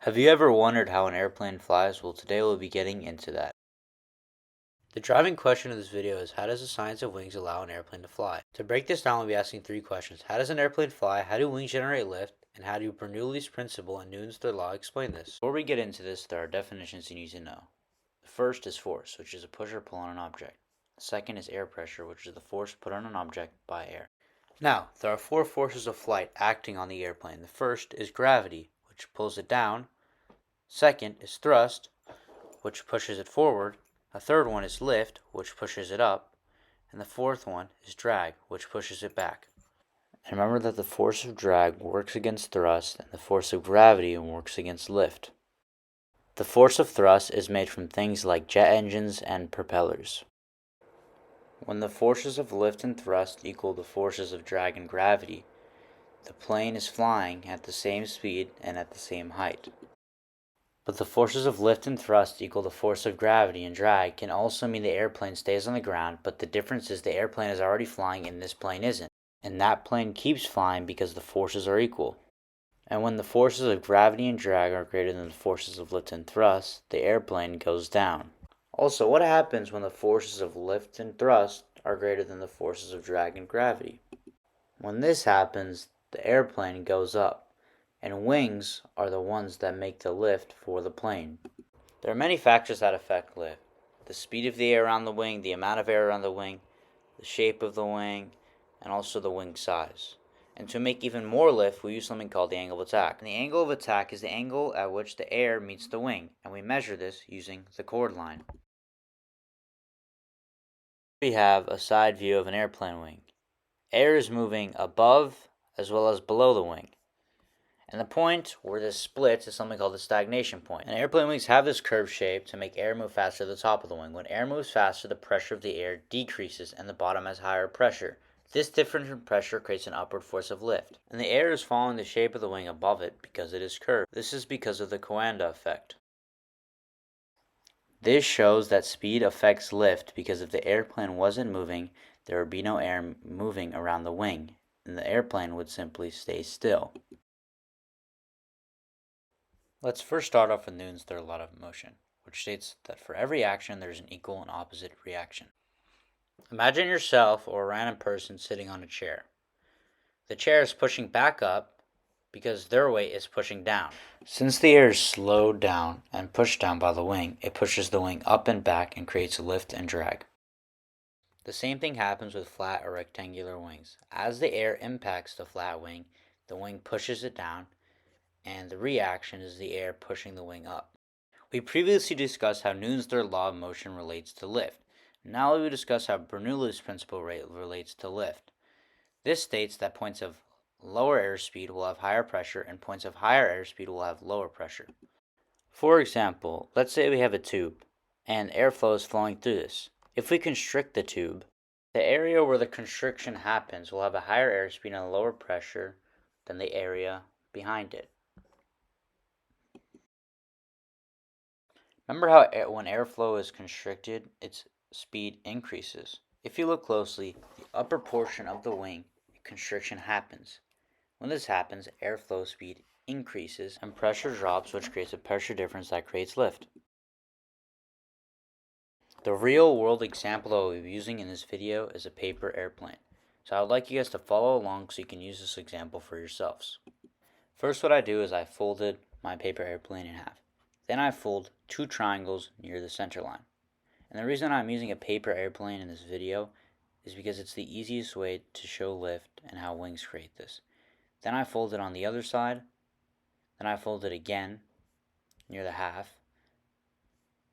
Have you ever wondered how an airplane flies? Well, today we'll be getting into that. The driving question of this video is, how does the science of wings allow an airplane to fly? To break this down, we'll be asking three questions. How does an airplane fly? How do wings generate lift? And how do Bernoulli's principle and Newton's third law explain this? Before we get into this, there are definitions you need to know. The first is force, which is a push or pull on an object. The second is air pressure, which is the force put on an object by air. Now, there are four forces of flight acting on the airplane. The first is gravity, which pulls it down. Second is thrust, which pushes it forward. A third one is lift, which pushes it up. And the fourth one is drag, which pushes it back. And remember that the force of drag works against thrust, and the force of gravity works against lift. The force of thrust is made from things like jet engines and propellers. When the forces of lift and thrust equal the forces of drag and gravity, the plane is flying at the same speed and at the same height. But the forces of lift and thrust equal the force of gravity and drag can also mean the airplane stays on the ground, but the difference is the airplane is already flying and this plane isn't. And that plane keeps flying because the forces are equal. And when the forces of gravity and drag are greater than the forces of lift and thrust, the airplane goes down. Also, what happens when the forces of lift and thrust are greater than the forces of drag and gravity? When this happens, the airplane goes up. And wings are the ones that make the lift for the plane. There are many factors that affect lift. The speed of the air around the wing, the amount of air around the wing, the shape of the wing, and also the wing size. And to make even more lift, we use something called the angle of attack. And the angle of attack is the angle at which the air meets the wing, and we measure this using the chord line. We have a side view of an airplane wing. Air is moving above as well as below the wing. And the point where this splits is something called the stagnation point. And airplane wings have this curved shape to make air move faster at the top of the wing. When air moves faster, the pressure of the air decreases and the bottom has higher pressure. This difference in pressure creates an upward force of lift. And the air is following the shape of the wing above it because it is curved. This is because of the Coanda effect. This shows that speed affects lift because if the airplane wasn't moving, there would be no air moving around the wing, and the airplane would simply stay still. Let's first start off with Newton's third law of motion, which states that for every action there is an equal and opposite reaction. Imagine yourself or a random person sitting on a chair. The chair is pushing back up because their weight is pushing down. Since the air is slowed down and pushed down by the wing, it pushes the wing up and back and creates lift and drag. The same thing happens with flat or rectangular wings. As the air impacts the flat wing, the wing pushes it down, and the reaction is the air pushing the wing up. We previously discussed how Newton's third law of motion relates to lift. Now we will discuss how Bernoulli's principle relates to lift. This states that points of lower airspeed will have higher pressure and points of higher airspeed will have lower pressure. For example, let's say we have a tube and airflow is flowing through this. If we constrict the tube, the area where the constriction happens will have a higher airspeed and a lower pressure than the area behind it. Remember how when airflow is constricted, its speed increases. If you look closely, the upper portion of the wing, constriction happens. When this happens, airflow speed increases and pressure drops, which creates a pressure difference that creates lift. The real world example that we'll be using in this video is a paper airplane. So I would like you guys to follow along so you can use this example for yourselves. First, what I do is I folded my paper airplane in half. Then I fold two triangles near the center line. And the reason I'm using a paper airplane in this video is because it's the easiest way to show lift and how wings create this. Then I fold it on the other side. Then I fold it again near the half.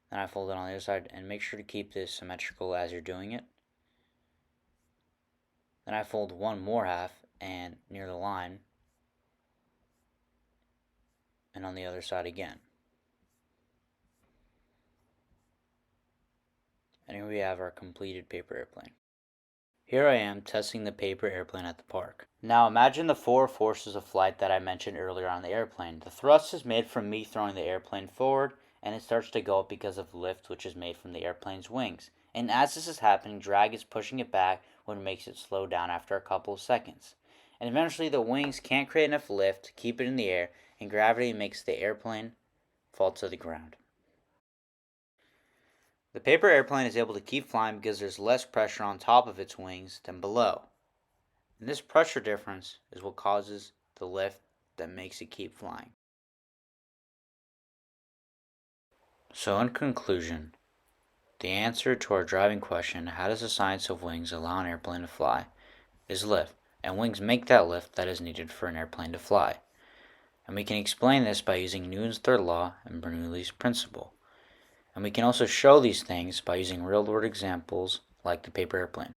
Then I fold it on the other side, and make sure to keep this symmetrical as you're doing it. Then I fold one more half and near the line, and on the other side again. And here we have our completed paper airplane. Here I am testing the paper airplane at the park. Now imagine the four forces of flight that I mentioned earlier on the airplane. The thrust is made from me throwing the airplane forward, and it starts to go up because of lift, which is made from the airplane's wings. And as this is happening, drag is pushing it back, which makes it slow down after a couple of seconds. And eventually the wings can't create enough lift to keep it in the air, and gravity makes the airplane fall to the ground. The paper airplane is able to keep flying because there's less pressure on top of its wings than below. And this pressure difference is what causes the lift that makes it keep flying. So in conclusion, the answer to our driving question, how does the science of wings allow an airplane to fly, is lift, and wings make that lift that is needed for an airplane to fly. And we can explain this by using Newton's third law and Bernoulli's principle. And we can also show these things by using real-world examples like the paper airplane.